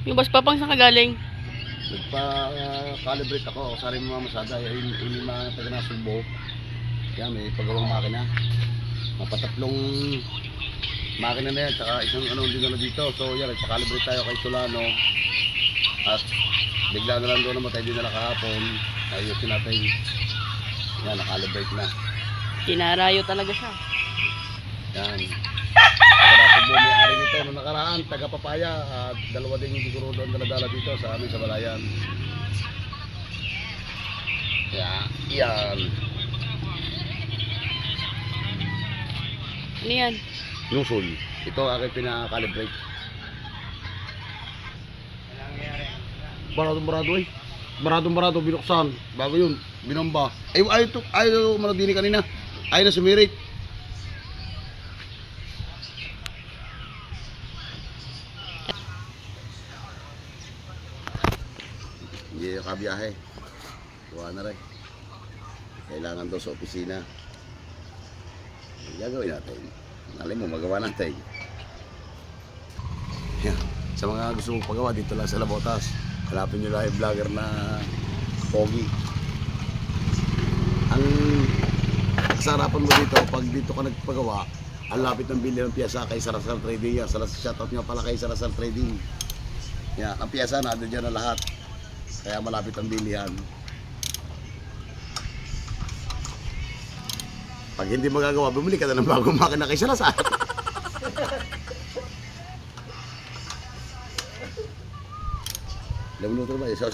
Yung bus papang saan ka galing? Nagpa-calibrate ako sa rin mga masada. Yung mga taga na Subo. Yan, may pagawang makina. Mapatatlong makina na yan. Tsaka isang din na dito. So yan, nagpa-calibrate tayo kay Solano. At bigla na lang doon namatay din na kahapon. Ayusin natin. Yan, nakalibrate na. Tinarayo talaga siya. Yan. Taga-Subo may ari nito noong nakaraan, taga-Papaya at dalawa din yung siguro doon daladala dito sa amin sa Balayan. Yan. Ano yan? Nusul. Ito ang aking pinaka-calibrate. Barado eh. Barado binuksan. Bago yun, binomba. Ayaw manadini kanina. Ayaw na sumirit. Hindi yung kabiyahe. Kuha na rin. Kailangan daw sa opisina. Gagawin natin. Alam mo, magawa natin. Yan. Sa mga gusto mong pagawa, dito lang sa Labotas. Hanapin nyo lang yung vlogger na Pogi. Ang kasarapan mo dito, pag dito ka nagpagawa, ang lapit ng bili ng piyasa kay Sarasal Trading. Yan. Shoutout nga pala kay Sarasal Trading. Yan. Ang piyasa na doon dyan na lahat. Kaya malapit ang bilihan. Pag hindi magagawa, bumili ka na ng bagong makina kay Salazar. Ilang minuto ba? Isa